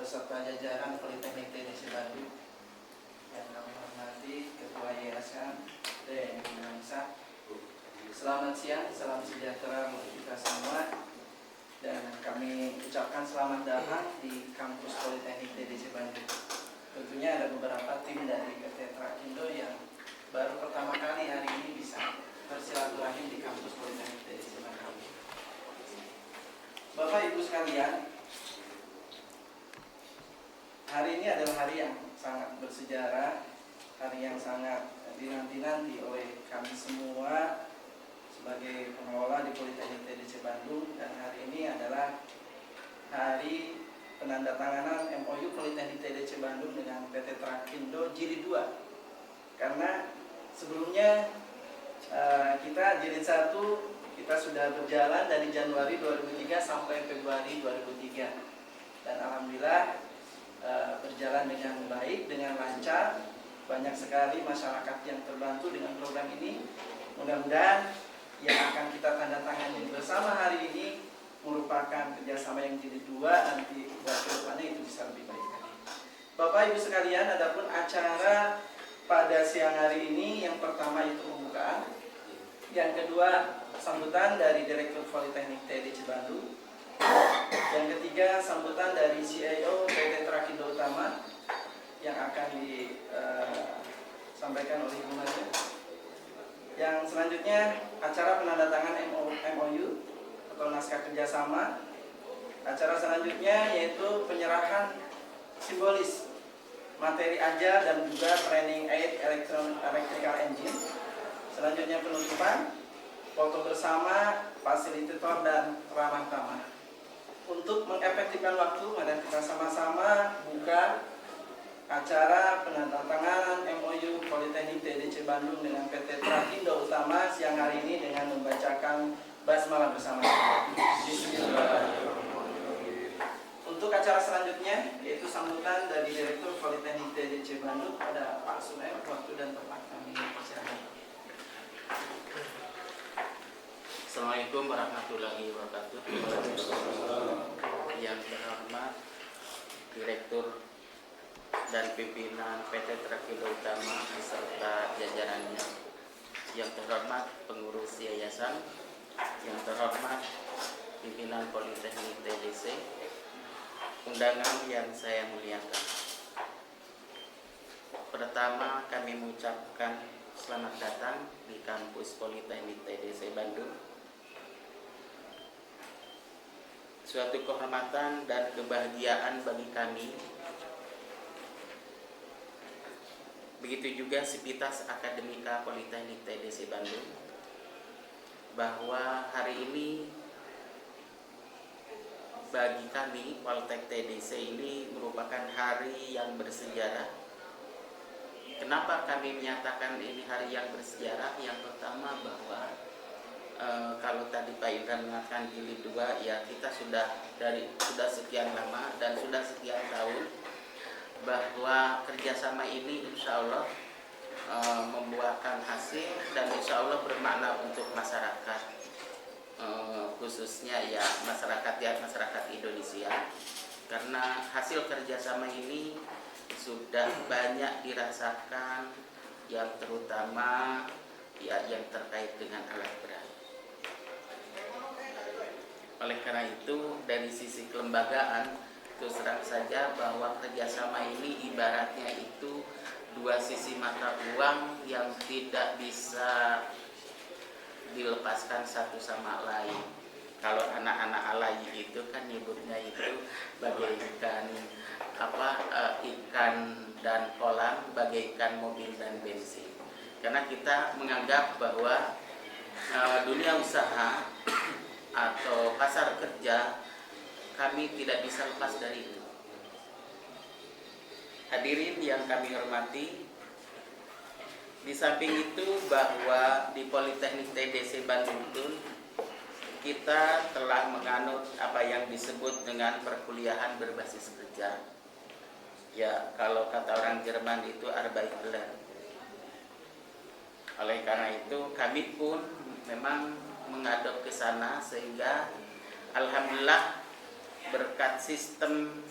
beserta jajaran Politeknik TDC Bandung yang kami hormati Ketua Yayasan dan Indonesia. Selamat siang, salam sejahtera untuk kita semua. Dan kami ucapkan selamat datang di kampus Politeknik TDC Bandung. Tentunya ada beberapa tim dari PT Trakindo yang baru pertama kali hari ini bisa bersilaturahim di kampus Politeknik TDC Bandung. Bapak Ibu sekalian, hari ini adalah hari yang sangat bersejarah, hari yang sangat dinanti-nanti oleh kami semua sebagai pengelola di Politeknik TDC Bandung, dan hari ini adalah hari penandatanganan MOU Politeknik TDC Bandung dengan PT Trakindo Jilid 2. Karena sebelumnya kita Jilid 1 kita sudah berjalan dari Januari 2003 sampai Februari 2003, dan alhamdulillah berjalan dengan baik, dengan lancar. Banyak sekali masyarakat yang terbantu dengan program ini. Mudah-mudahan yang akan kita tanda tangani bersama hari ini merupakan kerjasama yang jilid 2, nanti buat kedepannya itu bisa lebih baik lagi. Bapak Ibu sekalian, adapun acara pada siang hari ini, yang pertama itu pembukaan, yang kedua sambutan dari Direktur Politeknik TDC Bandung, yang ketiga sambutan dari CIO PT Trakindo Utama yang akan disampaikan oleh Ibu Maria. Yang selanjutnya acara penandatangan MOU atau naskah kerjasama. Acara selanjutnya yaitu penyerahan simbolis materi ajar dan juga training aid electrical engine. Selanjutnya penutupan, foto bersama, fasilitator dan ramah tamah. Untuk mengefektifkan waktu, mari kita sama-sama buka acara penandatanganan MOU Politeknik TDC Bandung dengan PT Trakindo Utama siang hari ini dengan membacakan basmalah bersama. Untuk acara selanjutnya yaitu sambutan dari Direktur Politeknik TDC Bandung pada Pak Sunair. Waktu dan tempat kami persilakan. Assalamualaikum warahmatullahi wabarakatuh. Yang terhormat Direktur dan pimpinan PT Trakindo Utama beserta jajarannya, yang terhormat pengurus yayasan, yang terhormat pimpinan Politeknik TDC, undangan yang saya muliakan. Pertama, kami mengucapkan selamat datang di kampus Politeknik TDC Bandung. Suatu kehormatan dan kebahagiaan bagi kami. Begitu juga Sivitas Akademika Politeknik TDC Bandung, bahwa hari ini bagi kami Politeknik TDC ini merupakan hari yang bersejarah. Kenapa kami menyatakan ini hari yang bersejarah? Yang pertama bahwa kalau tadi Pak Indra mengatakan jilid 2, ya kita sudah sekian lama dan sudah sekian tahun bahwa kerjasama ini insya Allah membuahkan hasil dan insya Allah bermakna untuk masyarakat, khususnya ya masyarakat Indonesia, karena hasil kerjasama ini sudah banyak dirasakan, yang terutama ya yang terkait dengan alat berat. Oleh karena itu dari sisi kelembagaan, terus terang saja bahwa kerjasama ini ibaratnya itu dua sisi mata uang yang tidak bisa dilepaskan satu sama lain. Kalau anak-anak alay itu kan nyebutnya itu bagaikan ikan dan kolam, bagaikan mobil dan bensin. Karena kita menganggap bahwa dunia usaha atau pasar kerja kami tidak bisa lepas dari itu. Hadirin yang kami hormati, di samping itu bahwa di Politeknik TDC Bandung itu kita telah menganut apa yang disebut dengan perkuliahan berbasis kerja. Ya, kalau kata orang Jerman itu Arbeiterlehre. Oleh karena itu kami pun memang mengadop ke sana, sehingga alhamdulillah berkat sistem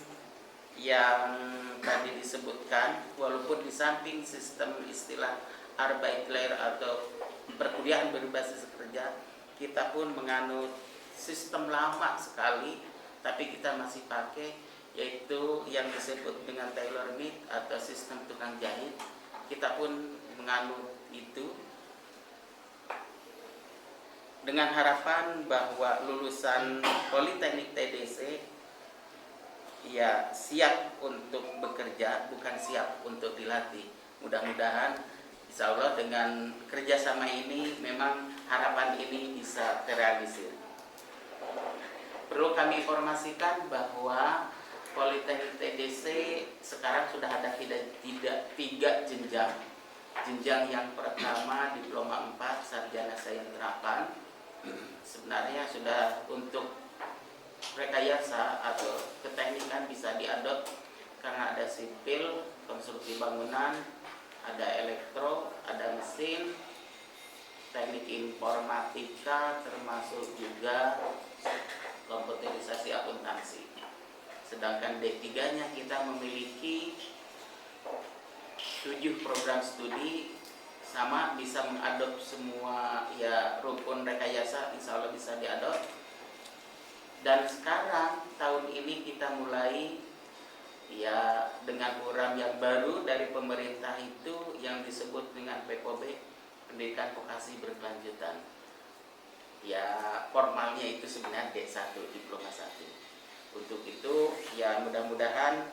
yang tadi disebutkan, walaupun di samping sistem istilah Arbeitslehre atau perkuliahan berbasis kerja, kita pun menganut sistem lama sekali, tapi kita masih pakai, yaitu yang disebut dengan tailor made atau sistem tukang jahit. Kita pun menganut itu dengan harapan bahwa lulusan Politeknik TDC ya siap untuk bekerja, bukan siap untuk dilatih. Mudah-mudahan insya Allah dengan kerjasama ini memang harapan ini bisa terrealisir. Perlu kami informasikan bahwa Politeknik TDC sekarang sudah ada tiga jenjang. Jenjang yang pertama diploma 4 sarjana sains terapan. Sebenarnya sudah untuk rekayasa atau keteknikan bisa diadop karena ada sipil, konstruksi bangunan, ada elektro, ada mesin, teknik informatika, termasuk juga komputerisasi akuntansi. Sedangkan D3-nya kita memiliki 7 program studi, sama bisa mengadop semua ya rukun rekayasa, insya Allah bisa diadop. Dan sekarang tahun ini kita mulai ya dengan program yang baru dari pemerintah itu yang disebut dengan PPOB, Pendidikan Vokasi Berkelanjutan. Ya formalnya itu sebenarnya D1, diploma 1. Untuk itu ya mudah-mudahan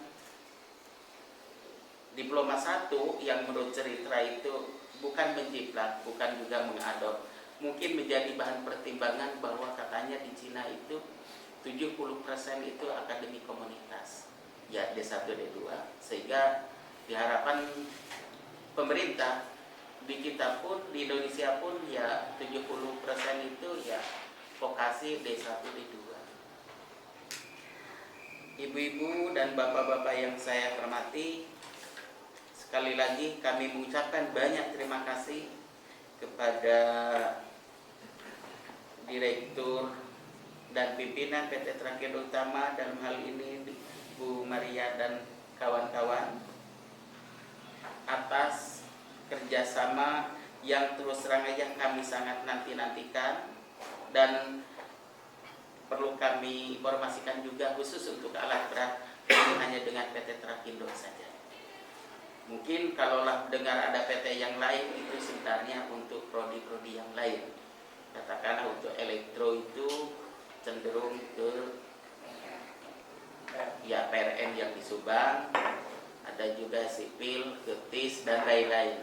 diploma 1 yang menurut cerita itu bukan menjiplak, bukan juga mengadop. Mungkin menjadi bahan pertimbangan bahwa katanya di Cina itu 70% itu akademi komunitas, ya D1, D2, sehingga diharapkan pemerintah di kita pun, di Indonesia pun ya 70% itu ya vokasi D1, D2. Ibu-ibu dan bapak-bapak yang saya hormati, sekali lagi kami mengucapkan banyak terima kasih kepada Direktur dan pimpinan PT Trakindo Utama, dalam hal ini Bu Maria dan kawan-kawan, atas kerjasama yang terus terang aja kami sangat nantikan, dan perlu kami informasikan juga khusus untuk alat berat ini hanya dengan PT Trakindo saja. Mungkin kalaulah dengar ada PT yang lain itu sebenarnya untuk prodi-prodi yang lain. Katakanlah untuk elektro itu cenderung ke ya PRN yang di Subang, ada juga sipil, ketis dan lain-lain.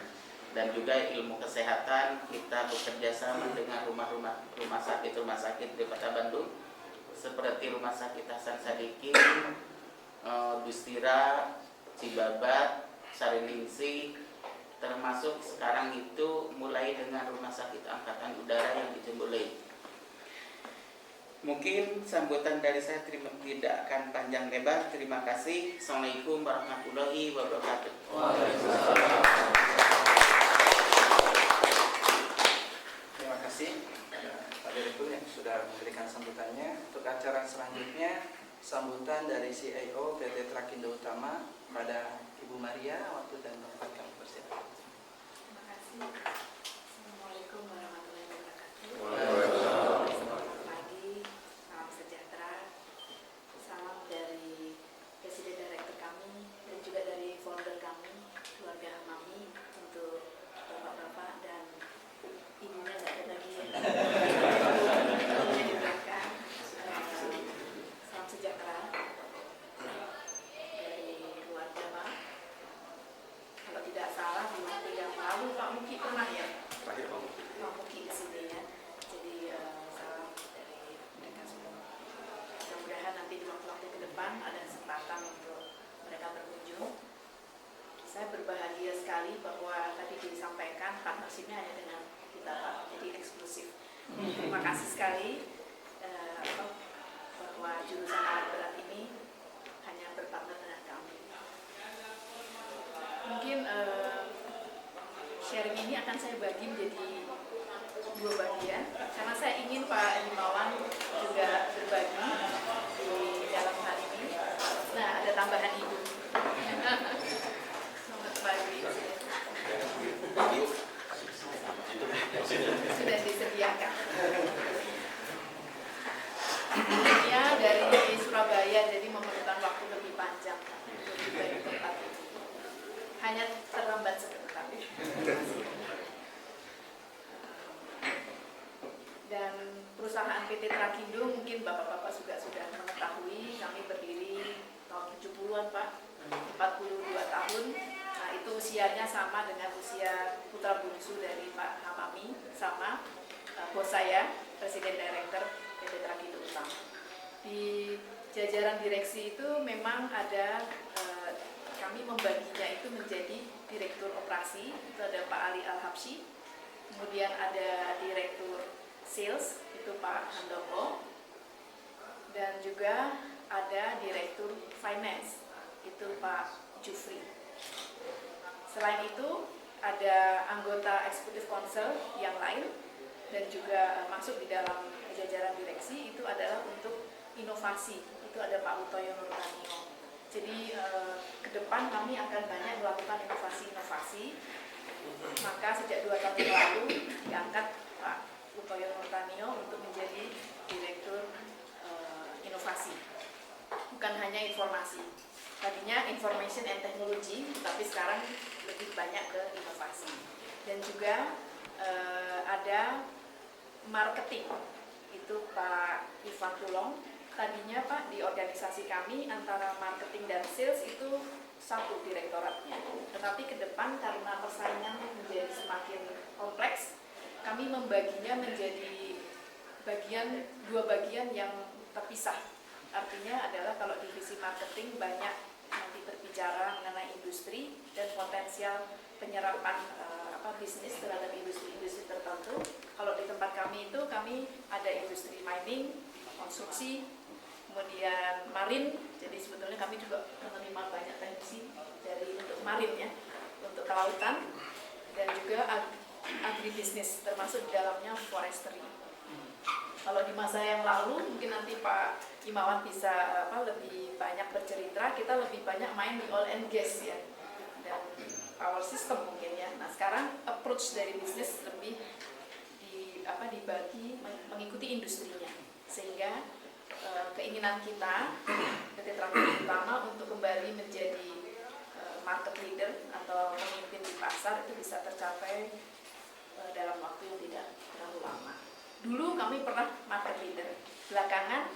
Dan juga ilmu kesehatan kita bekerja sama dengan rumah sakit di Kota Bandung seperti Rumah Sakit Hasan Sadikin, Dustira, Cibabat, Sariningsih, termasuk sekarang itu mulai dengan Rumah Sakit Angkatan Udara yang di Cembulei. Mungkin sambutan dari saya tidak akan panjang lebar. Terima kasih. Assalamualaikum warahmatullahi wabarakatuh. Terima kasih Pak Direktur yang sudah memberikan sambutannya. Untuk acara selanjutnya, sambutan dari CIO PT Trakindo Utama pada Ibu Maria. Waktu dan tempat kami persilakan. Terima kasih. Assalamualaikum warahmatullahi wabarakatuh. Selamat pagi, salam sejahtera. Salam dari Presiden Direktur kami dan juga dari founder kami, keluarga Hamami, untuk bapak-bapak dan ibunya nggak ada lagi ya. Salam sejahtera dari keluarga Pak. Kalau tidak salah di waktu yang lalu Pak Muki pernah ya? Pak Muki di sini ya. Jadi salam dari mereka semua. Mudah-mudahan nanti di waktu-waktu ke depan ada kesempatan untuk mereka berkunjung. Saya berbahagia sekali bahwa tadi disampaikan partnershipnya hanya dengan kita Pak, jadi eksklusif. Terima kasih sekali bahwa jurusan alat berat ini hanya berpartner dengan kami. Mungkin sharing ini akan saya bagi menjadi 2 bagian karena saya ingin Pak Himawan juga berbagi di dalam hal ini. Nah, ada tambahan Ibu sama dengan usia putra bungsu dari Pak Hamami, sama bos saya, Presiden Direktur PT Trakindo Utama. Di jajaran direksi itu memang ada, kami membaginya itu menjadi Direktur Operasi, itu ada Pak Ali Al-Habsyi, kemudian ada Direktur Sales, itu Pak Handoko, dan juga ada Direktur Finance, itu Pak Jufri. Selain itu ada anggota Executive Council yang lain dan juga masuk di dalam jajaran direksi itu adalah untuk inovasi, itu ada Pak Utoyo Nurtanio. Jadi ke depan kami akan banyak melakukan inovasi-inovasi. Maka sejak 2 tahun lalu diangkat Pak Utoyo Nurtanio untuk menjadi Direktur Inovasi, bukan hanya informasi. Tadinya Information and Technology, tapi sekarang lebih banyak ke inovasi. Dan juga ada marketing, itu Pak Ivan Tulong. Tadinya Pak di organisasi kami antara marketing dan sales itu satu direktoratnya. Tetapi ke depan karena persaingan menjadi semakin kompleks, kami membaginya menjadi dua bagian yang terpisah. Artinya adalah kalau divisi marketing banyak nanti berbicara mengenai industri dan potensial penyerapan bisnis terhadap industri-industri tertentu. Kalau di tempat kami itu kami ada industri mining, konstruksi, kemudian marin. Jadi sebetulnya kami juga menerima banyak teknisi dari untuk marin ya, untuk kelautan, dan juga agribisnis termasuk di dalamnya forestry. Kalau di masa yang lalu mungkin nanti Pak Imawan bisa lebih banyak bercerita, kita lebih banyak main di oil and gas ya, dan power system mungkin ya. Nah sekarang approach dari bisnis lebih dibagi mengikuti industrinya, sehingga keinginan kita PT Trakindo Utama untuk kembali menjadi market leader atau pemimpin di pasar itu bisa tercapai dalam waktu yang tidak terlalu lama. Dulu kami pernah market leader, belakangan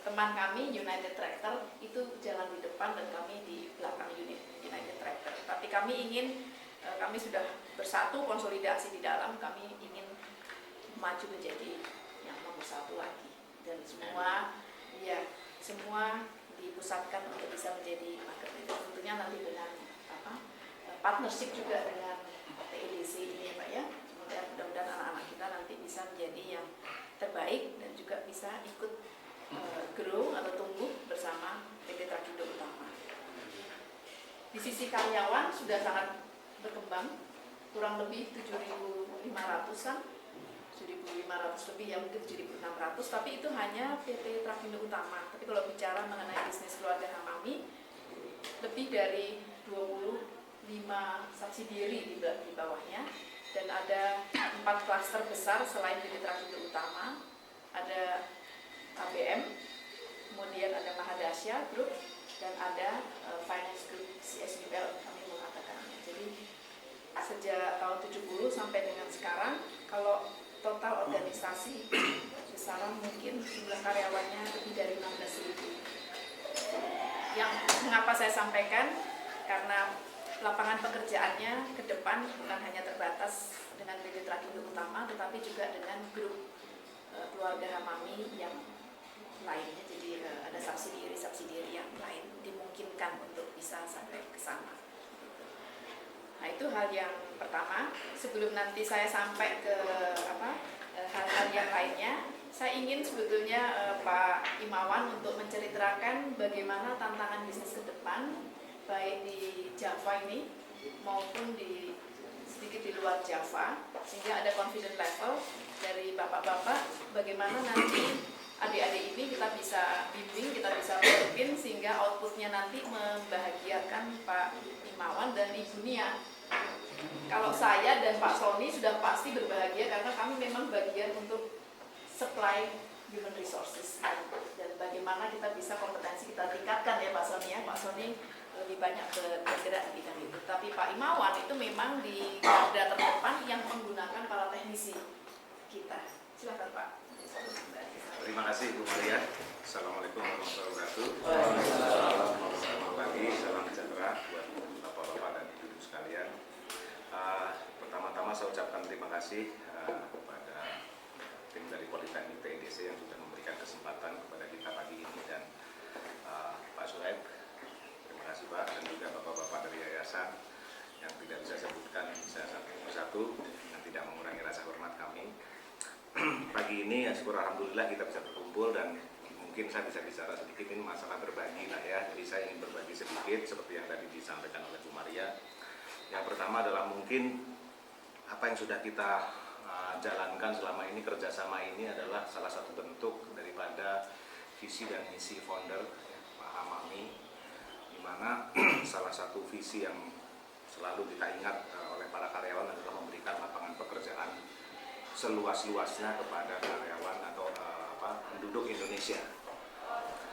teman kami United Tractor itu jalan di depan dan kami di belakang unit United Tractor. Tapi kami ingin, kami sudah bersatu konsolidasi di dalam, kami ingin maju menjadi yang nomor 1 lagi, dan semua dipusatkan untuk bisa menjadi market leader. Tentunya nanti dengan partnership juga dengan TEDC ini ya Pak ya. Mudah-mudahan anak-anak kita nanti bisa menjadi yang terbaik dan juga bisa ikut grow atau tumbuh bersama PT Trakindo Utama. Di sisi karyawan sudah sangat berkembang, kurang lebih 7.500-an, 7.500 lebih ya, mungkin 7.600, tapi itu hanya PT Trakindo Utama. Tapi kalau bicara mengenai bisnis keluarga Hamami, lebih dari 25 subsidiary di bawahnya, dan ada 4 klaster besar selain PT Trakindo Utama, ada ABM, kemudian ada Mahadasya Group, dan ada Finance Group CSUL kami mengatakannya. Jadi sejak tahun 70 sampai dengan sekarang, kalau total organisasi besaran mungkin jumlah karyawannya lebih dari 16.000. Yang mengapa saya sampaikan, karena lapangan pekerjaannya ke depan bukan hanya terbatas dengan PT Trakindo Utama, tetapi juga dengan grup keluarga Hamami yang lainnya. Jadi ada subsidiary yang lain dimungkinkan untuk bisa sampai ke sana. Nah itu hal yang pertama. Sebelum nanti saya sampai ke hal-hal yang lainnya, saya ingin sebetulnya Pak Imawan untuk menceritakan bagaimana tantangan bisnis ke depan, baik di Java ini maupun sedikit di luar Java, sehingga ada confident level dari bapak-bapak bagaimana nanti adik-adik ini kita bisa bimbing, kita bisa bimbing sehingga outputnya nanti membahagiakan Pak Imawan dan Ibu Nia. Kalau saya dan Pak Sony sudah pasti berbahagia karena kami memang bagian untuk supply human resources, dan bagaimana kita bisa kompetensi kita tingkatkan ya Pak Sony ya. Pak Sony lebih banyak bergerak di bidang itu, tapi Pak Imawan itu memang di garda terdepan yang menggunakan para teknisi kita. Silakan Pak. Terima kasih Bu Maria. Assalamualaikum warahmatullahi wabarakatuh. Selamat pagi, salam sejahtera buat bapak-bapak dan ibu-ibu sekalian. kasih kepada tim dari Politeknik TEDC yang sudah memberikan kesempatan kepada kita pagi ini, dan Pak Suhaib, terima kasih Pak, dan juga Bapak-Bapak dari Yayasan yang tidak bisa sebutkan satu persatu yang tidak mengurangi rasa hormat kami. Pagi ini ya syukur alhamdulillah kita bisa berkumpul, dan mungkin saya bisa bicara sedikit ini masalah berbagi lah ya. Jadi saya ingin berbagi sedikit seperti yang tadi disampaikan oleh Bu Maria. Yang pertama adalah mungkin apa yang sudah kita jalankan selama ini, kerjasama ini adalah salah satu bentuk daripada visi dan misi founder Pak Hamami, di mana salah satu visi yang selalu kita ingat oleh para karyawan adalah memberikan lapangan pekerjaan seluas-luasnya kepada karyawan atau penduduk Indonesia.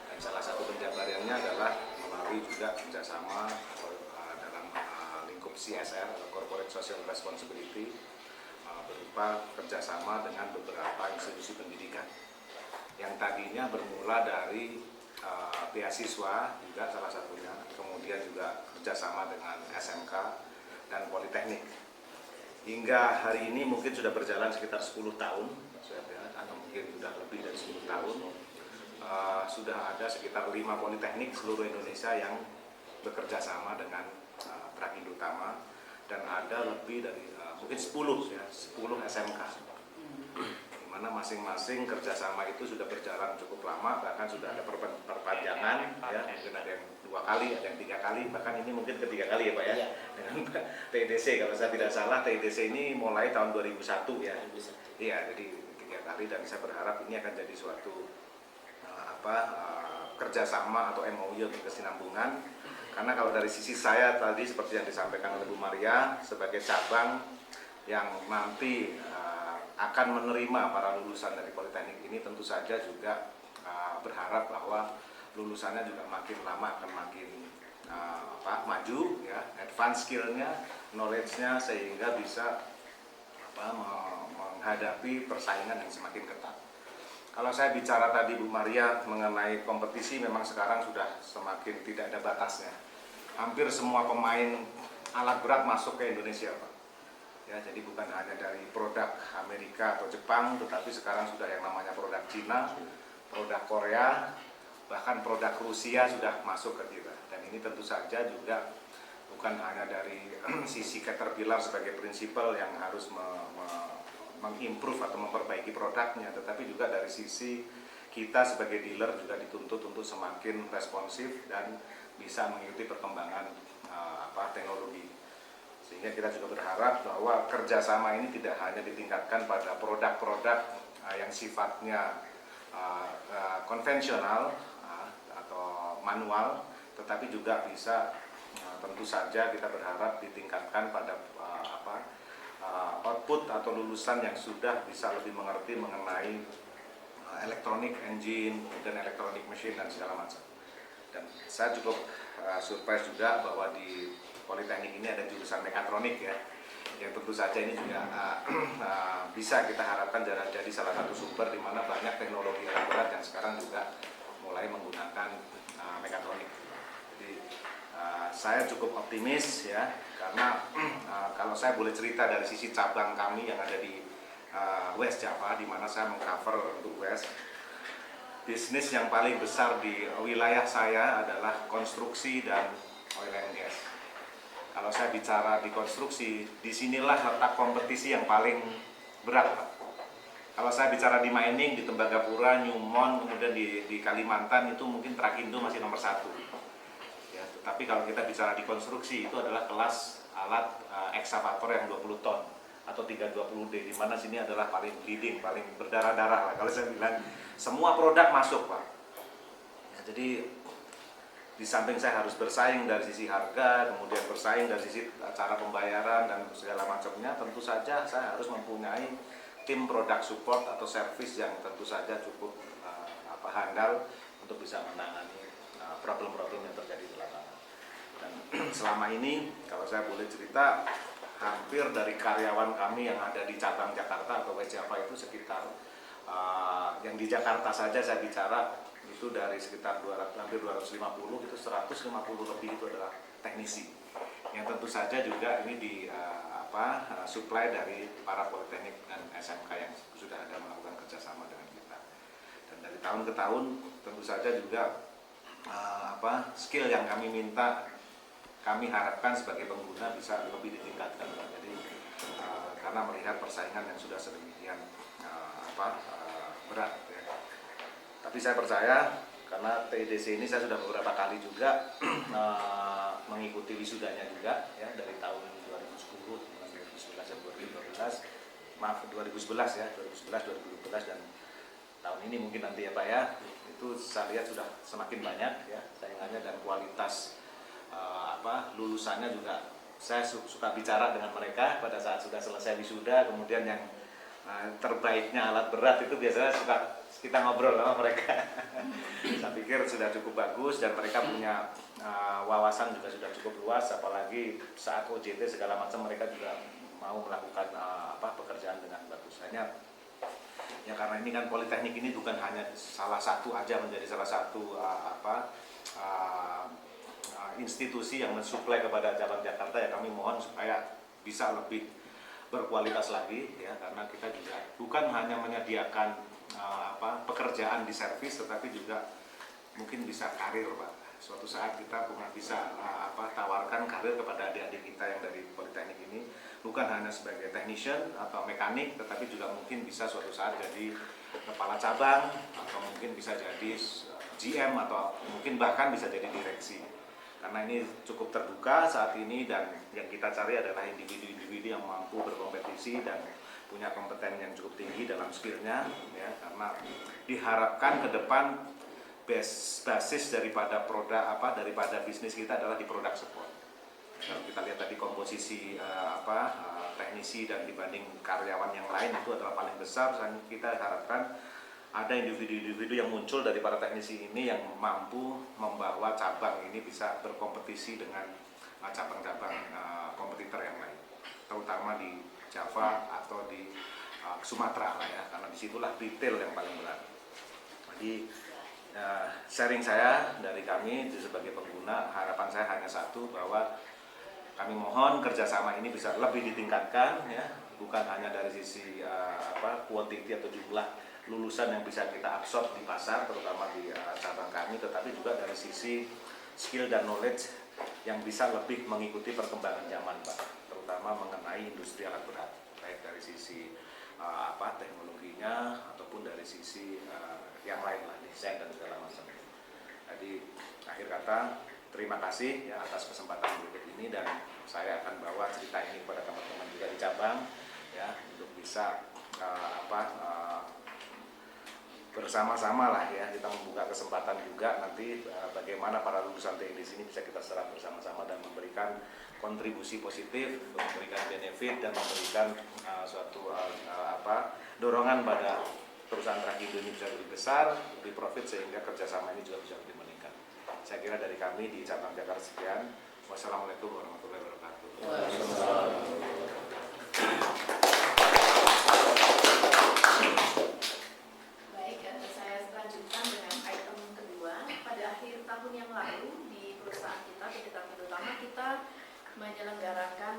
Dan salah satu penjabarannya adalah melalui juga kerjasama dalam lingkup CSR atau Corporate Social Responsibility, berupa kerjasama dengan beberapa institusi pendidikan yang tadinya bermula dari beasiswa juga salah satunya, kemudian juga kerjasama dengan SMK dan Politeknik. Hingga hari ini mungkin sudah berjalan sekitar 10 tahun, atau mungkin sudah lebih dari 10 tahun. Sudah ada sekitar 5 politeknik seluruh Indonesia yang bekerja sama dengan Trakindo Utama, dan ada lebih dari mungkin 10 SMK, di mana masing-masing kerjasama itu sudah berjalan cukup lama, bahkan sudah ada perpanjangan ya, mungkin ada yang 2 kali, ada yang 3 kali, bahkan ini mungkin ketiga kali ya Pak ya, dengan TEDC. Kalau saya tidak salah TEDC ini mulai tahun 2001 ya. Iya, jadi 3 kali, dan saya berharap ini akan jadi suatu kerjasama atau MOU untuk kesinambungan. Karena kalau dari sisi saya tadi seperti yang disampaikan oleh Bu Maria, sebagai cabang yang nanti akan menerima para lulusan dari Politeknik ini, tentu saja juga berharap bahwa lulusannya juga makin lama akan makin maju ya, advance skill-nya, knowledge-nya, sehingga bisa menghadapi persaingan yang semakin ketat. Kalau saya bicara tadi Bu Maria mengenai kompetisi, memang sekarang sudah semakin tidak ada batasnya. Hampir semua pemain alat berat masuk ke Indonesia Pak. Ya, jadi bukan hanya dari produk Amerika atau Jepang, tetapi sekarang sudah yang namanya produk Cina, produk Korea, bahkan produk Rusia sudah masuk ke kita. Dan ini tentu saja juga bukan hanya dari sisi Caterpillar sebagai prinsipal yang harus mengimprove atau memperbaiki produknya, tetapi juga dari sisi kita sebagai dealer juga dituntut untuk semakin responsif dan bisa mengikuti perkembangan teknologi. Sehingga kita juga berharap bahwa kerjasama ini tidak hanya ditingkatkan pada produk-produk yang sifatnya konvensional atau manual, tetapi juga bisa tentu saja kita berharap ditingkatkan pada output atau lulusan yang sudah bisa lebih mengerti mengenai electronic engine dan electronic machine dan segala macam. Dan saya cukup surprise juga bahwa di Politeknik ini ada jurusan mekatronik ya, yang tentu saja ini juga bisa kita harapkan jadi salah satu sumber di mana banyak teknologi alat berat yang sekarang juga mulai menggunakan mekatronik. Jadi saya cukup optimis ya, karena kalau saya boleh cerita dari sisi cabang kami yang ada di West Java, di mana saya mengcover untuk West, bisnis yang paling besar di wilayah saya adalah konstruksi dan oil and gas. Kalau saya bicara di konstruksi, disinilah letak kompetisi yang paling berat Pak. Kalau saya bicara di mining, di Tembagapura, Newmont, kemudian di Kalimantan, itu mungkin Trakindo masih nomor 1 ya, tetapi kalau kita bicara di konstruksi, itu adalah kelas alat ekskavator yang 20 ton atau 320D, di mana sini adalah paling leading, paling berdarah-darah lah kalau saya bilang. Semua produk masuk Pak ya, jadi di samping saya harus bersaing dari sisi harga, kemudian bersaing dari sisi cara pembayaran dan segala macamnya, tentu saja saya harus mempunyai tim product support atau service yang tentu saja cukup handal untuk bisa menangani problem-problem yang terjadi di lapangan. Dan selama ini kalau saya boleh cerita, hampir dari karyawan kami yang ada di cabang Jakarta atau West Java itu sekitar yang di Jakarta saja saya bicara itu dari sekitar hampir 250, itu 150 lebih itu adalah teknisi yang tentu saja juga ini supply dari para politeknik dan SMK yang sudah ada melakukan kerjasama dengan kita. Dan dari tahun ke tahun tentu saja juga skill yang kami minta, kami harapkan sebagai pengguna bisa lebih ditingkatkan. Jadi karena melihat persaingan yang sudah sedemikian berat ya. Tapi saya percaya karena TEDC ini saya sudah beberapa kali juga mengikuti wisudanya juga ya, dari tahun 2010, 2011 dan 2012. Maaf 2011 ya, 2011, 2012 dan tahun ini mungkin nanti ya Pak ya. Itu saya lihat sudah semakin banyak ya saingannya dan kualitas lulusannya juga. Saya suka bicara dengan mereka pada saat sudah selesai wisuda, kemudian yang terbaiknya alat berat itu biasanya suka kita ngobrol sama mereka. Saya pikir sudah cukup bagus dan mereka punya wawasan juga sudah cukup luas, apalagi saat OJT segala macam mereka juga mau melakukan pekerjaan dengan bagus. Hanya ya karena ini kan politeknik ini bukan hanya salah satu aja menjadi salah satu institusi yang mensuplai kepada Cabang Jakarta, ya kami mohon supaya bisa lebih berkualitas lagi ya, karena kita juga bukan hanya menyediakan pekerjaan di servis, tetapi juga mungkin bisa karir Pak. Suatu saat kita bisa tawarkan karir kepada adik-adik kita yang dari politeknik ini, bukan hanya sebagai technician atau mekanik, tetapi juga mungkin bisa suatu saat jadi kepala cabang atau mungkin bisa jadi GM atau mungkin bahkan bisa jadi direksi. Karena ini cukup terbuka saat ini dan yang kita cari adalah individu-individu yang mampu berkompetisi dan punya kompeten yang cukup tinggi dalam skillnya ya, karena diharapkan ke depan basis daripada produk daripada bisnis kita adalah di produk support. Kalau kita lihat tadi komposisi teknisi dan dibanding karyawan yang lain itu adalah paling besar, dan kita harapkan ada individu-individu yang muncul dari para teknisi ini yang mampu membawa cabang ini bisa berkompetisi dengan cabang-cabang kompetitor yang lain, terutama di Java atau di Sumatera lah ya, karena disitulah retail yang paling berat. Jadi sharing saya dari kami sebagai pengguna, harapan saya hanya satu, bahwa kami mohon kerjasama ini bisa lebih ditingkatkan ya, bukan hanya dari sisi quantity atau jumlah lulusan yang bisa kita absorb di pasar, terutama di cabang kami, tetapi juga dari sisi skill dan knowledge yang bisa lebih mengikuti perkembangan zaman Pak, terutama mengenai industri alat berat, baik dari sisi teknologinya ataupun dari sisi yang lain lah, desain dan segala macam. Jadi akhir kata terima kasih ya atas kesempatan berikut ini, dan saya akan bawa cerita ini kepada teman-teman juga di cabang ya, untuk bisa bersama-sama lah ya, kita membuka kesempatan juga nanti bagaimana para lulusan TED di sini bisa kita serap bersama-sama dan memberikan kontribusi positif, memberikan benefit dan memberikan suatu dorongan pada perusahaan Trakindo ini bisa lebih besar, lebih profit, sehingga kerjasama ini juga bisa lebih meningkat. Saya kira dari kami di Cabang Jakarta sekian. Wassalamualaikum warahmatullahi wabarakatuh. Baik, saya lanjutkan dengan item kedua. Pada akhir tahun yang lalu di perusahaan kita, PT Trakindo Utama, kita menyelenggarakan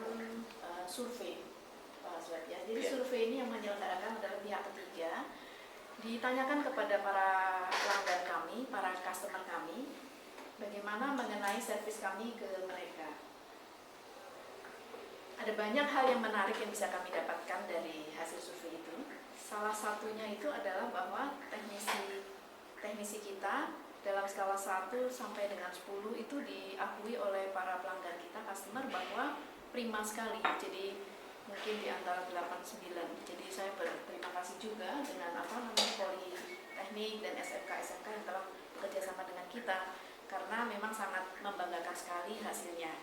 survei, Pak Aswad ya. Jadi survei ini yang menyelenggarakan adalah pihak ketiga. Ditanyakan kepada para pelanggan kami, para customer kami, bagaimana mengenai servis kami ke mereka. Ada banyak hal yang menarik yang bisa kami dapatkan dari hasil survei itu. Salah satunya itu adalah bahwa teknisi kita dalam skala 1 sampai dengan 10 itu diakui oleh para pelanggan kita, customer, bahwa prima sekali. Jadi mungkin di antara 8-9. Jadi saya berterima kasih juga dengan Politeknik dan SMK yang telah bekerja sama dengan kita, karena memang sangat membanggakan sekali hasilnya.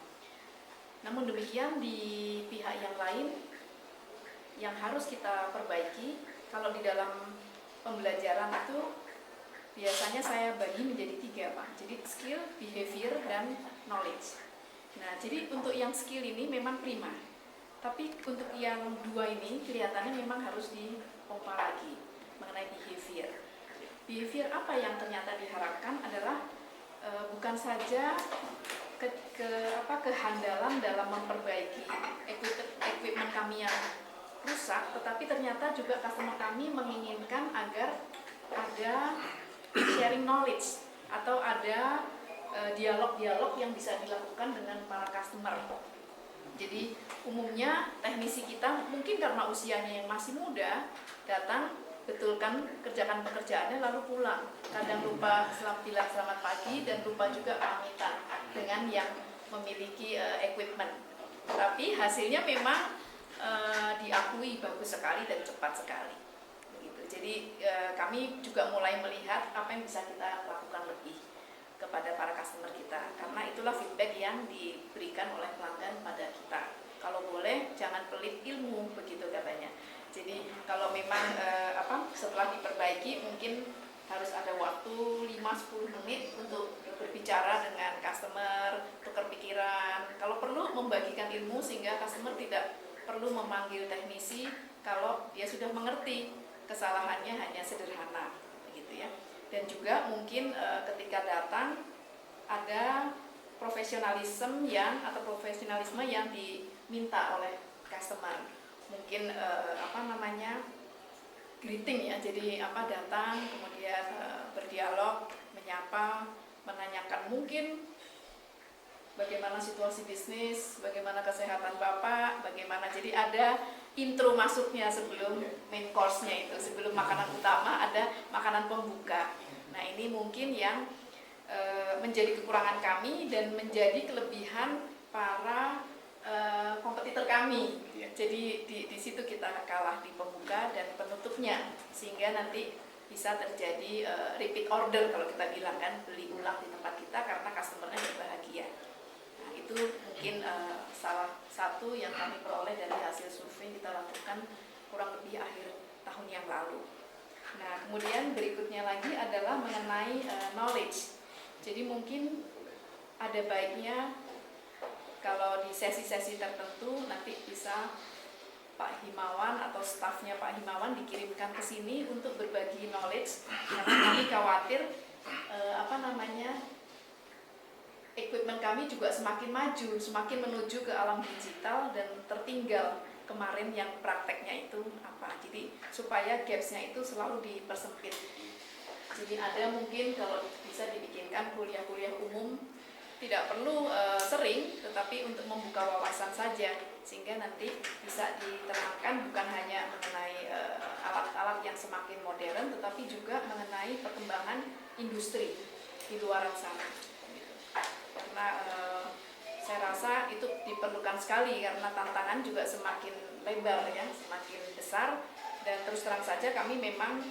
Namun demikian di pihak yang lain yang harus kita perbaiki, kalau di dalam pembelajaran itu biasanya saya bagi menjadi 3 Pak. Jadi skill, behavior, dan knowledge. Nah, jadi untuk yang skill ini memang prima. Tapi untuk yang 2 ini kelihatannya memang harus dipompa lagi mengenai behavior. Behavior apa yang ternyata diharapkan adalah bukan saja kehandalan dalam memperbaiki equipment kami yang rusak, tetapi ternyata juga customer kami menginginkan agar ada sharing knowledge atau ada dialog-dialog yang bisa dilakukan dengan para customer. Jadi umumnya teknisi kita mungkin karena usianya yang masih muda, datang, betulkan, kerjakan pekerjaannya lalu pulang. Kadang lupa bilang selamat pagi dan lupa juga pamitan dengan yang memiliki equipment. Tapi hasilnya memang diakui bagus sekali dan cepat sekali. Begitu. Jadi kami juga mulai melihat apa yang bisa kita lakukan lebih kepada para customer kita, karena itulah feedback yang diberikan oleh pelanggan pada kita. Kalau boleh jangan pelit ilmu, begitu katanya. Jadi kalau memang setelah diperbaiki mungkin harus ada waktu 5-10 menit untuk berbicara dengan customer, tukar pikiran. Kalau perlu membagikan ilmu sehingga customer tidak perlu memanggil teknisi kalau dia sudah mengerti kesalahannya hanya sederhana, begitu ya. Dan juga mungkin ketika datang ada profesionalisme yang diminta oleh customer. Mungkin greeting ya. Jadi datang kemudian berdialog, menyapa, menanyakan mungkin bagaimana situasi bisnis, bagaimana kesehatan Bapak, bagaimana. Jadi ada intro masuknya sebelum main course-nya itu, sebelum makanan utama ada makanan pembuka. Nah ini mungkin yang menjadi kekurangan kami dan menjadi kelebihan para kompetitor kami. Jadi di situ kita kalah di pembuka dan penutupnya, sehingga nanti bisa terjadi repeat order kalau kita bilang kan, beli ulang di tempat kita karena customer-nya berbahagia. Nah itu mungkin salah satu yang kami peroleh dari hasil survei kita lakukan kurang lebih akhir tahun yang lalu. Nah kemudian berikutnya lagi adalah mengenai knowledge. Jadi mungkin ada baiknya kalau di sesi-sesi tertentu nanti bisa Pak Himawan atau stafnya Pak Himawan dikirimkan ke sini untuk berbagi knowledge, karena kami khawatir equipment kami juga semakin maju, semakin menuju ke alam digital dan tertinggal kemarin yang prakteknya itu apa. Jadi supaya gaps-nya itu selalu dipersempit. Jadi ada mungkin kalau bisa dibikinkan kuliah-kuliah umum, tidak perlu sering, tetapi untuk membuka wawasan saja, sehingga nanti bisa diterangkan bukan hanya mengenai alat-alat yang semakin modern, tetapi juga mengenai perkembangan industri di luar sana. Karena saya rasa itu diperlukan sekali, karena tantangan juga semakin lebar ya, semakin besar, dan terus terang saja kami memang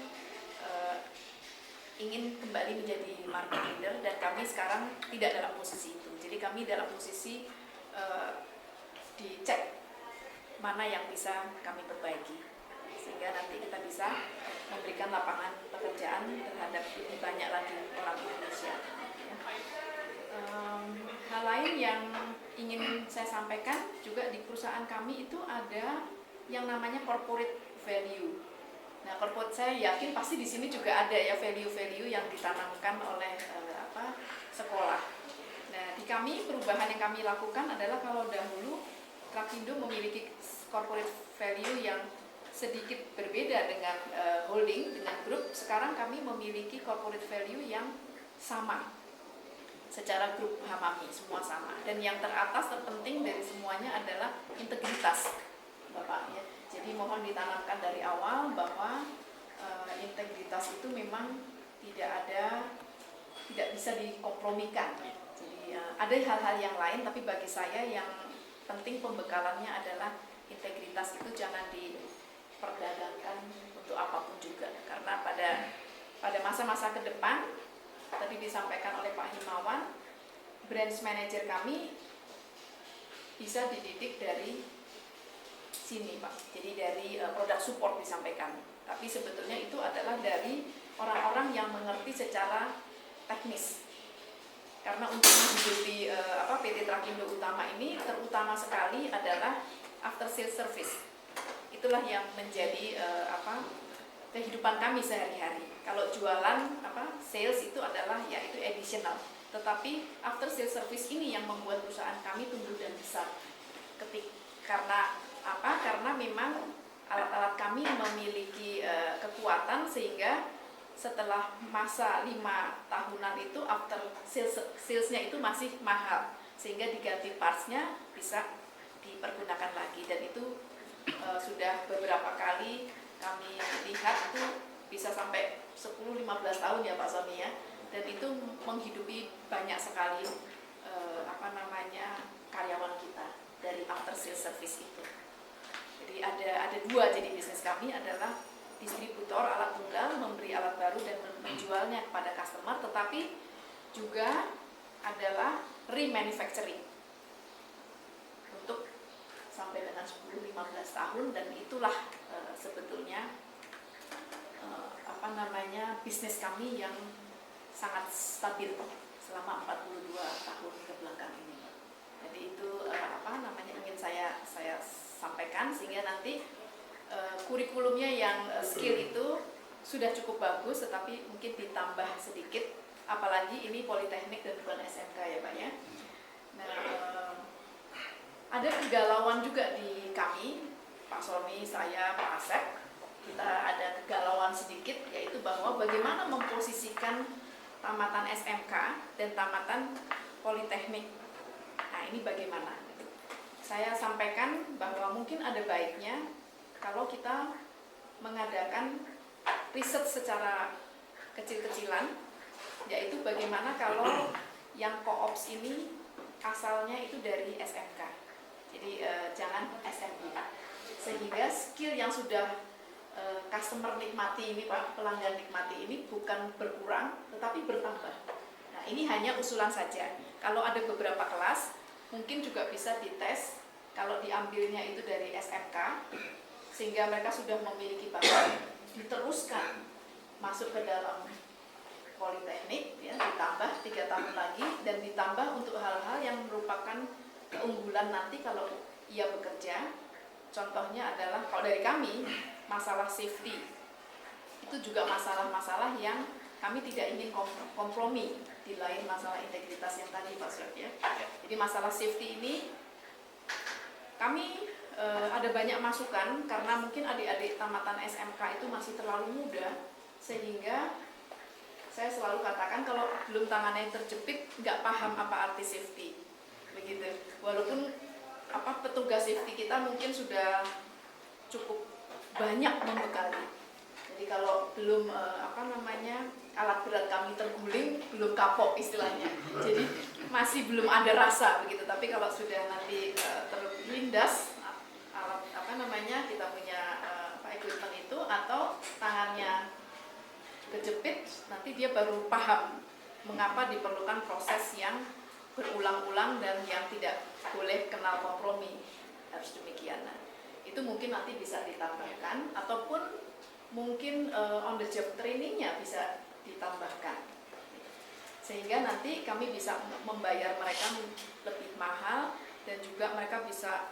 ingin kembali menjadi market leader, dan kami sekarang tidak dalam posisi itu. Jadi kami dalam posisi dicek mana yang bisa kami perbaiki, sehingga nanti kita bisa memberikan lapangan pekerjaan terhadap lebih banyak lagi orang Indonesia. Hal lain yang ingin saya sampaikan juga di perusahaan kami itu ada yang namanya corporate value. Nah, corporate saya yakin pasti di sini juga ada ya value-value yang ditanamkan oleh sekolah. Nah, di kami perubahan yang kami lakukan adalah kalau dahulu Trakindo memiliki corporate value yang sedikit berbeda dengan holding, dengan grup, sekarang kami memiliki corporate value yang sama. Secara grup Hamami semua sama, dan yang teratas terpenting dari semuanya adalah integritas, Bapak ya. Jadi mohon ditanamkan dari awal bahwa integritas itu memang tidak bisa dikompromikan. Jadi ada hal-hal yang lain, tapi bagi saya yang penting pembekalannya adalah integritas itu jangan diperdagangkan untuk apapun juga, karena pada masa-masa ke depan tadi disampaikan oleh Pak Himawan, branch manager kami bisa dididik dari sini Pak. Jadi dari product support disampaikan. Tapi sebetulnya itu adalah dari orang-orang yang mengerti secara teknis. Karena untuk menghidupi PT Trakindo Utama ini terutama sekali adalah after sales service. Itulah yang menjadi kehidupan kami sehari-hari. Kalau jualan sales itu adalah ya itu additional. Tetapi after sales service ini yang membuat perusahaan kami tumbuh dan besar. Karena Karena memang alat-alat kami memiliki kekuatan sehingga setelah masa 5 tahunan itu after salesnya itu masih mahal, sehingga diganti partsnya bisa dipergunakan lagi, dan itu sudah beberapa kali kami lihat itu bisa sampai 10-15 tahun ya Pak Sony ya, dan itu menghidupi banyak sekali karyawan kita dari after sales service itu. Jadi ada dua, jadi bisnis kami adalah distributor alat tunggal, memberi alat baru dan menjualnya kepada customer, tetapi juga adalah remanufacturing untuk sampai dengan 10-15 tahun, dan itulah sebetulnya bisnis kami yang sangat stabil selama 42 tahun kebelakang ini. Jadi itu ingin saya sampaikan, sehingga nanti kurikulumnya yang skill itu sudah cukup bagus, tetapi mungkin ditambah sedikit, apalagi ini politeknik dan bukan SMK ya Pak ya. Nah, ada kegalauan juga di kami, Pak Sony, saya, Pak Asep, kita ada kegalauan sedikit, yaitu bahwa bagaimana memposisikan tamatan SMK dan tamatan politeknik. Nah, ini bagaimana? Saya sampaikan bahwa mungkin ada baiknya kalau kita mengadakan riset secara kecil-kecilan, yaitu bagaimana kalau yang co-ops ini asalnya itu dari SMK, jadi jangan SMI, sehingga skill yang sudah customer nikmati ini Pak, pelanggan nikmati ini bukan berkurang tetapi bertambah. Nah, ini hanya usulan saja. Kalau ada beberapa kelas mungkin juga bisa dites kalau diambilnya itu dari SMK, sehingga mereka sudah memiliki bakat, diteruskan masuk ke dalam politeknik ya, ditambah 3 tahun lagi, dan ditambah untuk hal-hal yang merupakan keunggulan nanti kalau ia bekerja. Contohnya adalah kalau dari kami masalah safety itu juga masalah-masalah yang kami tidak ingin kompromi, di lain masalah integritas yang tadi Pak Syed ya. Jadi masalah safety ini kami ada banyak masukan, karena mungkin adik-adik tamatan SMK itu masih terlalu muda, sehingga saya selalu katakan kalau belum tangannya terjepit nggak paham apa arti safety, begitu. Walaupun petugas safety kita mungkin sudah cukup banyak membekali. Jadi kalau belum alat berat kami terguling, belum kapok istilahnya. Jadi masih belum ada rasa begitu. Tapi kalau sudah nanti terlindas alat kita punya equipment itu, atau tangannya kejepit, nanti dia baru paham mengapa diperlukan proses yang berulang-ulang dan yang tidak boleh kenal kompromi, harus demikian. Nah, itu mungkin nanti bisa ditambahkan, ataupun mungkin on the job trainingnya bisa ditambahkan, sehingga nanti kami bisa membayar mereka lebih mahal, dan juga mereka bisa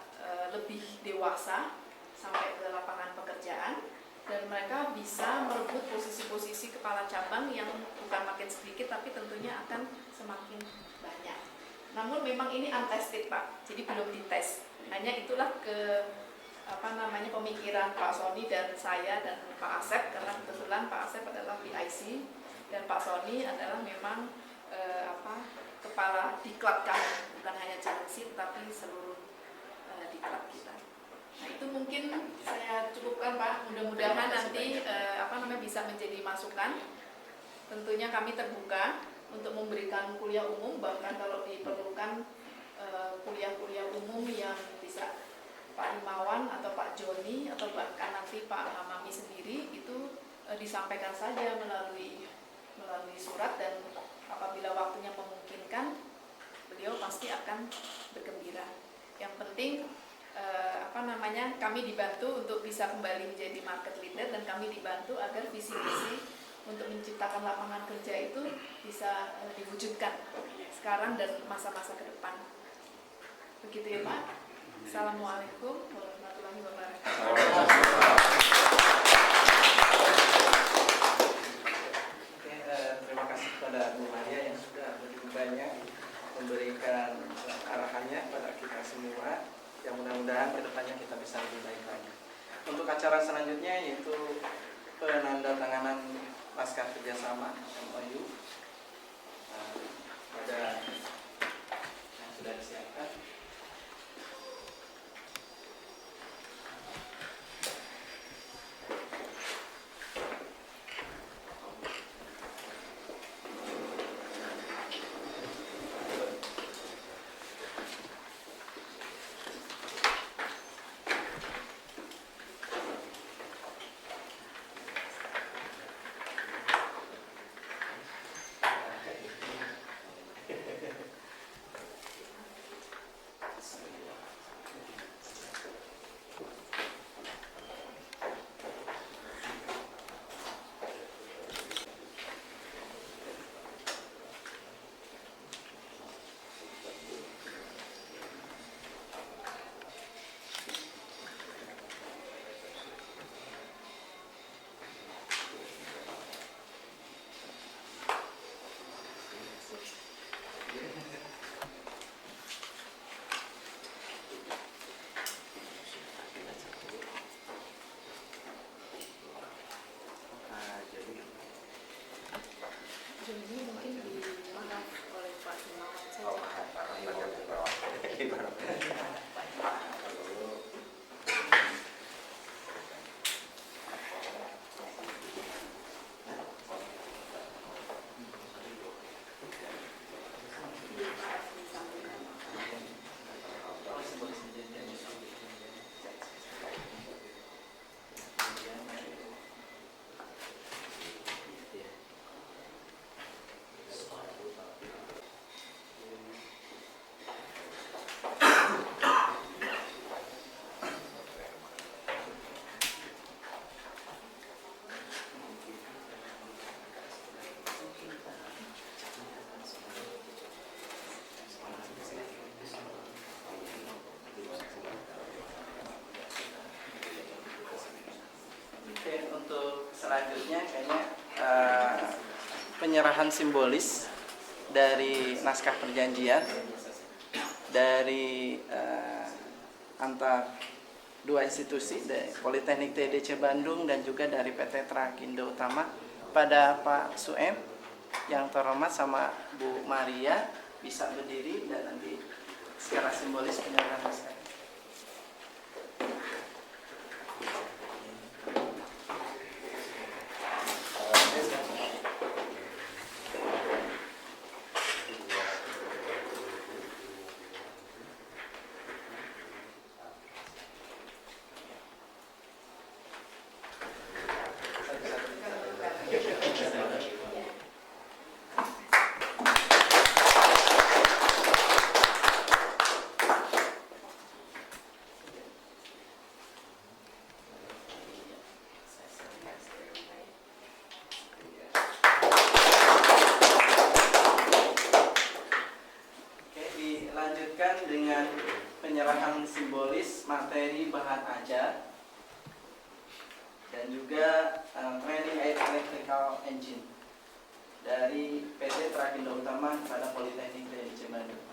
lebih dewasa sampai ke lapangan pekerjaan, dan mereka bisa merebut posisi-posisi kepala cabang yang bukan makin sedikit tapi tentunya akan semakin banyak. Namun memang ini untested Pak, jadi belum dites. Hanya itulah pemikiran Pak Sony dan saya dan Pak Asep, karena kebetulan Pak Asep adalah PIC dan Pak Sony adalah memang kepala diklat kami, bukan hanya Jalansi tetapi seluruh diklat kita. Nah, itu mungkin saya cukupkan Pak. Mudah-mudahan nanti bisa menjadi masukan. Tentunya kami terbuka untuk memberikan kuliah umum, bahkan kalau diperlukan kuliah-kuliah umum yang bisa Pak Imawan atau Pak Joni atau bahkan nanti Pak Hamami sendiri itu disampaikan saja melalui surat, dan apabila waktunya memungkinkan beliau pasti akan bergembira. Yang penting kami dibantu untuk bisa kembali menjadi market leader, dan kami dibantu agar visi-visi untuk menciptakan lapangan kerja itu bisa diwujudkan sekarang dan masa-masa ke depan. Begitu ya Pak. Assalamualaikum warahmatullahi wabarakatuh. Terima kasih kepada Bu Maria yang sudah begitu banyak memberikan arahannya kepada kita semua. yang mudah-mudahan kedepannya kita bisa lebih baik lagi. Untuk acara selanjutnya yaitu penandatanganan naskah kerjasama MOU. Ada yang sudah disiapkan. Jadi mungkin dimaaf oleh Pak Himawan saja. Oke, untuk selanjutnya kayaknya penyerahan simbolis dari naskah perjanjian dari antar dua institusi, dari Politeknik TDC Bandung dan juga dari PT Trakindo Utama, pada Pak Suem yang terhormat sama Bu Maria bisa berdiri dan nanti secara simbolis penyerahan naskah. Dilanjutkan dengan penyerahan simbolis materi bahan ajar dan juga training air electrical engine dari PT Trakindo Utama pada Politeknik TDC Bandung.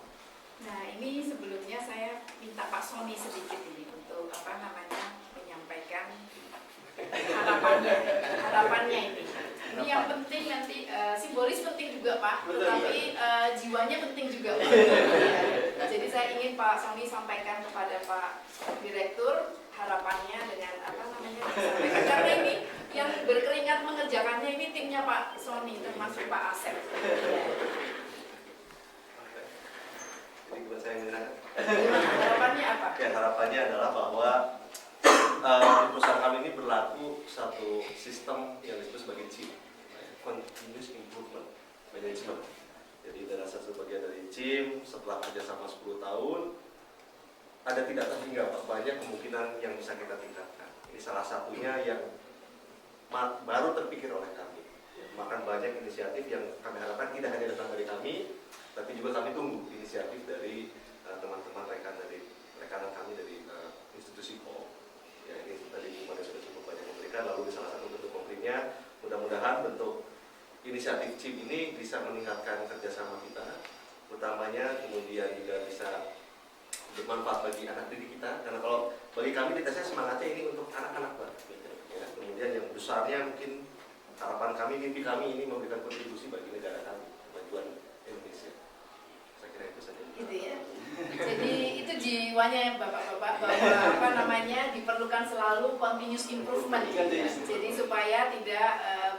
Nah, ini sebelumnya saya minta Pak Sony sedikit ini untuk menyampaikan harapannya ini. Ini yang penting nanti simbolis penting juga Pak, tetapi jiwanya penting juga Pak. Ya. Jadi saya ingin Pak Sony sampaikan kepada Pak Direktur harapannya dengan disampaikan. Karena ini yang berkeringat mengerjakannya ini timnya Pak Sony termasuk Pak Asep. Ya. Jadi buat saya mengenai Harapannya apa? ya, harapannya adalah bahwa perusahaan kami ini berlaku satu sistem yang disebut sebagai CIM, Continuous Improvement Management. Jadi adalah satu bagian dari CIM. Setelah kerjasama 10 tahun, ada tidak terhingga banyak kemungkinan yang bisa kita tingkatkan. Ini salah satunya yang baru terpikir oleh kami. Maka banyak inisiatif yang kami harapkan tidak hanya datang dari kami, tapi juga kami tunggu inisiatif dari teman-teman rekanan kami dari institusi POL. Ya, ini tadi Bu Maria sudah cukup banyak memberikan. Lalu di salah satu bentuk konkretnya, mudah-mudahan bentuk inisiatif CIM ini bisa meningkatkan kerjasama kita, utamanya kemudian juga bisa bermanfaat bagi anak didik kita. Karena kalau bagi kami di TESnya semangatnya ini untuk anak-anak Pak. Gitu. Ya, kemudian yang besarnya mungkin harapan kami, mimpi kami ini memberikan kontribusi bagi negara kami, kemajuan Indonesia. Saya kira itu saja. Gitu ya. Jadi itu jiwanya bapak-bapak, bahwa apa namanya, diperlukan selalu continuous improvement. Jadi supaya tidak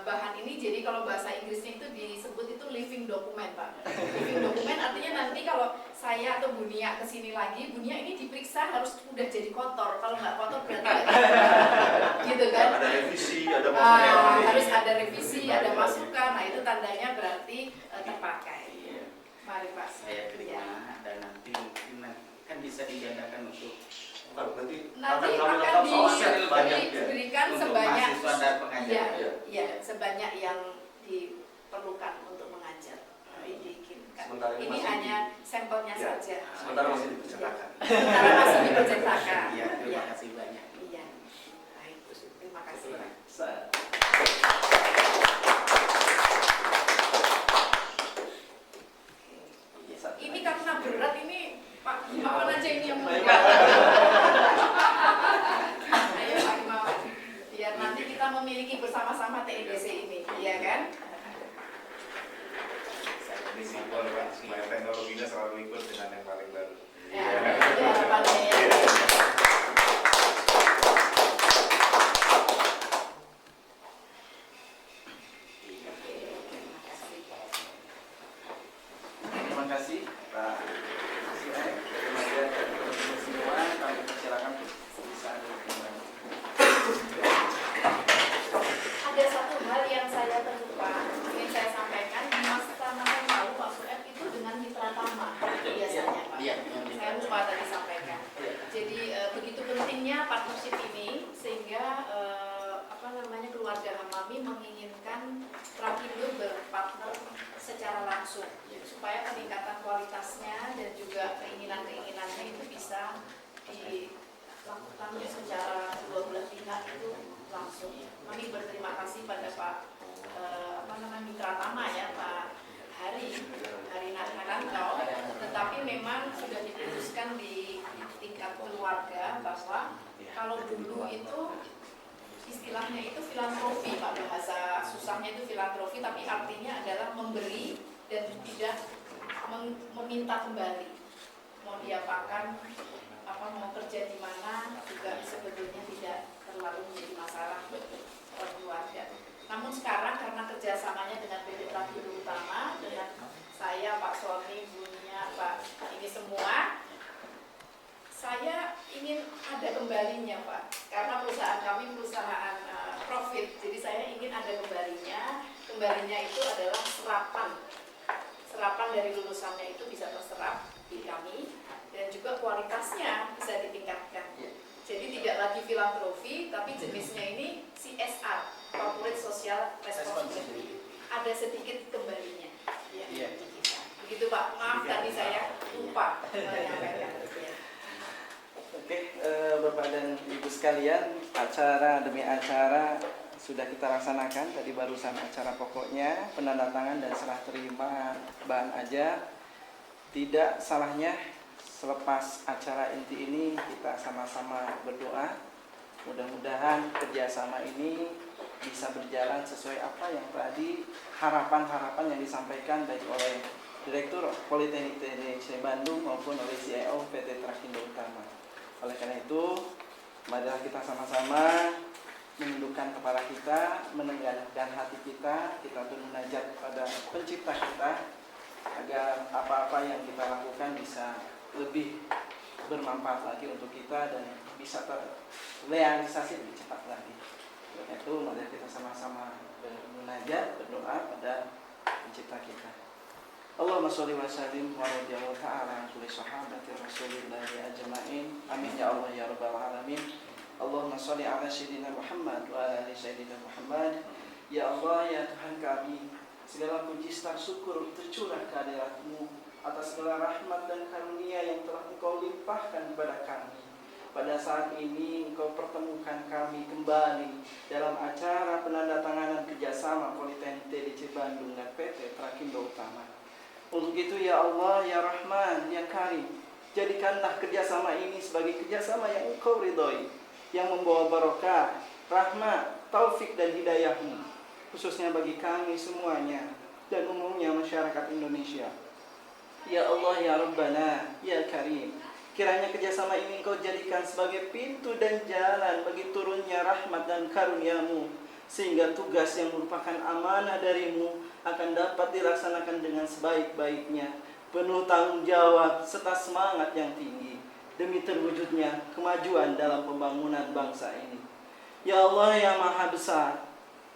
bahan ini, jadi kalau bahasa Inggrisnya itu disebut itu living document Pak. Living document artinya nanti kalau saya atau Bunia kesini lagi, Bunia ini diperiksa harus udah jadi kotor. Kalau nggak kotor berarti nggak gitu kan? Ada revisi, ada masukan. Harus ada revisi, ada masukan. Nah itu tandanya berarti terpakai. Mari Pak. Saya terima dan nanti mungkin kan bisa digandakan untuk Nanti akan banyak ya. diberikan untuk sebanyak mahasiswa dan pengajar. ya sebanyak yang diperlukan untuk mengajar. Sementara Ini masih hanya sampelnya ya, saja. sementara masih dipercetakan. Sementara masih dipercetakan. Iya, terima kasih banyak. Iya. Baik, terima kasih. Ini karena berat ini Pak Himawan aja ini yang mau. Ayo Pak Himawan. Biar nanti kita memiliki bersama-sama TEDC ini, iya kan? Ini simbol Pak, supaya teknologinya selalu ikut dengan yang paling baru. Ya, itu harapannya ya. Terima kasih Pak Suhaib. Kemudian teman-teman semua kami persilakan bisa berkembang. Ada satu hal yang saya terlupa, ingin saya sampaikan di masa yang lalu Pak Suhaib itu dengan mitra Tama biasanya Pak. Iya, Saya lupa tadi sampaikan. Jadi begitu pentingnya partnership ini sehingga keluarga Hamami menginginkan Trakindo berpartner secara langsung supaya peningkatan kualitasnya dan juga keinginan-keinginannya itu bisa dilakukan secara dua belah pihak itu langsung. Kami berterima kasih pada Pak Mitra Tama ya, Pak Hari Narhanto, tetapi memang sudah diputuskan di tingkat keluarga bahwa kalau dulu itu istilahnya itu filantropi Pak, bahasa susahnya itu filantropi, tapi artinya adalah memberi dan tidak meminta kembali. Mau diapakan, mau kerja di mana juga sebetulnya tidak terlalu menjadi masalah bagi keluarga. Namun sekarang karena kerjasamanya dengan PT Trakindo Utama, dengan saya, Pak Sony, Bunya, Pak ini semua, saya ingin ada kembalinya Pak, karena perusahaan kami perusahaan profit, jadi saya ingin ada kembalinya. Kembalinya itu adalah serapan dari lulusannya itu bisa terserap di kami, dan juga kualitasnya bisa ditingkatkan. Jadi tidak lagi filantropi, tapi jenisnya ini CSR, Corporate Social Responsibility. Ada sedikit kembalinya. Ya, begitu Pak. Maaf tadi saya lupa menyampaikan. Oke, Bapak dan Ibu sekalian, acara demi acara sudah kita laksanakan. Tadi barusan acara pokoknya, penandatangan dan serah terima bahan ajar. Tidak salahnya selepas acara inti ini kita sama-sama berdoa. Mudah-mudahan kerjasama ini bisa berjalan sesuai apa yang tadi harapan-harapan yang disampaikan baik oleh Direktur Politeknik TDC Bandung maupun oleh CIO PT Trakindo Utama. Oleh karena itu, marilah kita sama-sama menundukkan kepala kita, menenangkan hati kita bermunajat kepada pencipta kita, agar apa-apa yang kita lakukan bisa lebih bermanfaat lagi untuk kita dan bisa terrealisasi lebih cepat lagi. Oleh itu, marilah kita sama-sama bermunajat, berdoa pada pencipta kita. Allahumma sholli wa sallim wa radiyallahu ta'ala an kulli sahabati rasulillahi ajma'in. Amin ya Allah ya rabbal alamin. Allahumma sholli ala sayyidina Muhammad wa ala ali sayyidina Muhammad. Ya Allah ya Tuhan kami, segala puji serta syukur tercurah kehadirat-Mu atas segala rahmat dan karunia yang telah Engkau limpahkan kepada kami. Pada saat ini Engkau pertemukan kami kembali dalam acara penandatanganan kerjasama Politeknik TDC Bandung dan PT Trakindo Utama. Untuk itu ya Allah, ya Rahman, ya Karim, Jadikanlah kerjasama ini sebagai kerjasama yang Engkau ridhoi, yang membawa barokah, rahmat, taufik dan hidayah-Mu, khususnya bagi kami semuanya dan umumnya masyarakat Indonesia. Ya Allah, ya Rabbana, ya Karim, kiranya kerjasama ini Engkau jadikan sebagai pintu dan jalan bagi turunnya rahmat dan karunia-Mu, sehingga tugas yang merupakan amanah dari-Mu akan dapat dilaksanakan dengan sebaik-baiknya, penuh tanggung jawab serta semangat yang tinggi, demi terwujudnya kemajuan dalam pembangunan bangsa ini. Ya Allah yang Maha Besar,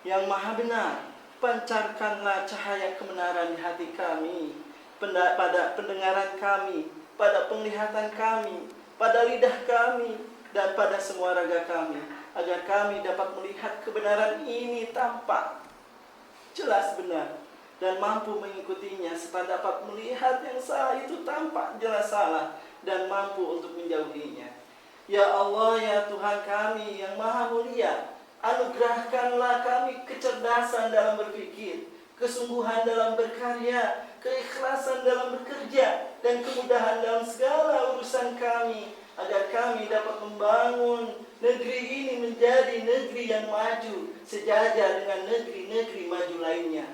yang Maha Benar, pancarkanlah cahaya kebenaran di hati kami, pada pendengaran kami, pada penglihatan kami, pada lidah kami, dan pada semua raga kami, agar kami dapat melihat kebenaran ini tampak jelas benar dan mampu mengikutinya, serta dapat melihat yang salah itu tampak jelas salah dan mampu untuk menjauhinya. Ya Allah, ya Tuhan kami yang Maha Mulia, anugerahkanlah kami kecerdasan dalam berpikir, kesungguhan dalam berkarya, keikhlasan dalam bekerja, dan kemudahan dalam segala urusan kami, agar kami dapat membangun negeri ini menjadi negeri yang maju, sejajar dengan negeri-negeri maju lainnya.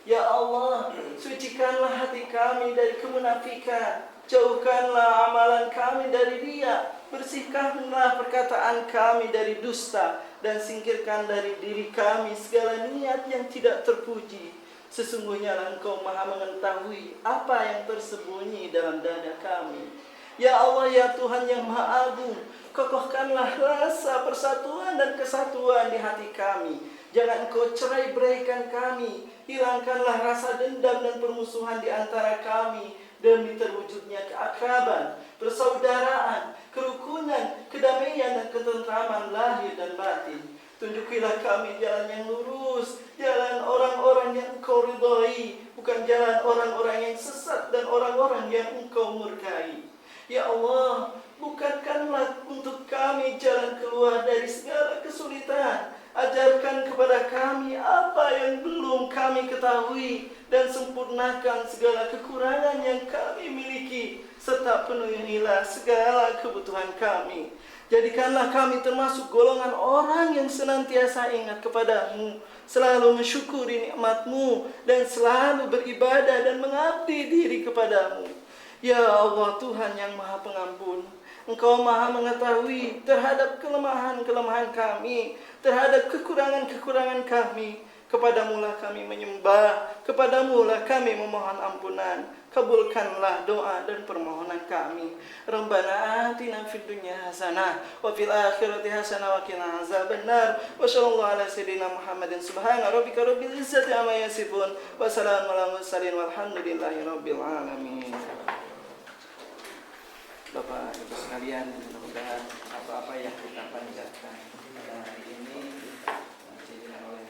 Ya Allah, sucikanlah hati kami dari kemunafikan, jauhkanlah amalan kami dari riya, bersihkanlah perkataan kami dari dusta, dan singkirkan dari diri kami segala niat yang tidak terpuji. Sesungguhnya Engkau Maha mengetahui apa yang tersembunyi dalam dada kami. Ya Allah, ya Tuhan yang Maha Agung, kokohkanlah rasa persatuan dan kesatuan di hati kami. Jangan Engkau cerai-beraikan kami, hilangkanlah rasa dendam dan permusuhan di antara kami, demi terwujudnya keakraban, persaudaraan, kerukunan, kedamaian dan ketentraman lahir dan batin. Tunjukilah kami jalan yang lurus, jalan orang-orang yang Engkau ridhai, bukan jalan orang-orang yang sesat dan orang-orang yang Engkau murkai. Ya Allah, bukakanlah untuk kami jalan keluar dari segala kesulitan. Ajarkan kepada kami apa yang belum kami ketahui, dan sempurnakan segala kekurangan yang kami miliki, serta penuhilah segala kebutuhan kami. Jadikanlah kami termasuk golongan orang yang senantiasa ingat kepadamu, selalu mensyukuri nikmat-Mu, dan selalu beribadah dan mengabdi diri kepadamu. Ya Allah, Tuhan yang Maha Pengampun, Engkau Maha mengetahui terhadap kelemahan-kelemahan kami, terhadap kekurangan-kekurangan kami. Kepadamulah kami menyembah, kepadamulah kami memohon ampunan. Kabulkanlah doa dan permohonan kami. Rabbana atina fid dunya hasanah wa fil akhirati hasanah wa qina azabannar. Wa sallallahu ala sayyidina Muhammadin subhana rabbika rabbil izzati amma yasifun wa salamun alal mursalin walhamdulillahi rabbil alamin. Bapak Ibu sekalian, mudah-mudahan apa-apa yang kita panjatkan pada hari ini dijadikan oleh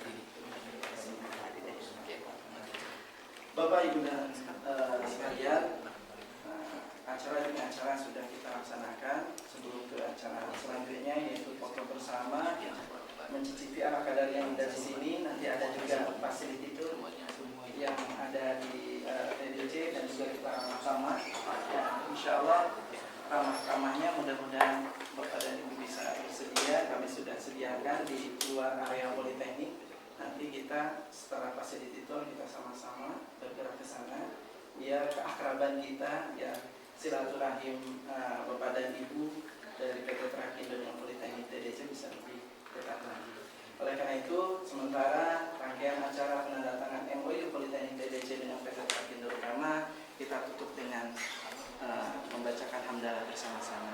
Bapak Ibu dan sekalian, acara ini sudah kita laksanakan. Sebelum ke acara selanjutnya, yaitu foto bersama, mencicipi ala kadar yang dari sini. Nanti ada juga fasilitator yang ada di TDC dan juga kita ramah-ramah. Ya, insya Allah ramah-ramahnya mudah-mudahan Bapak dan Ibu bisa bersedia. Kami sudah sediakan di luar area Politeknik. Nanti kita setelah fasilitator kita sama-sama bergerak ke sana, biar keakraban kita, ya silaturahim Bapak dan Ibu dari PT Trakindo dengan Politeknik TDC bisa lebih dekat lagi. Oleh karena itu, sementara rangkaian acara penandatangan MOU Politeknik TDC dengan PT Trakindo Utama kita tutup dengan membacakan hamdalah bersama-sama.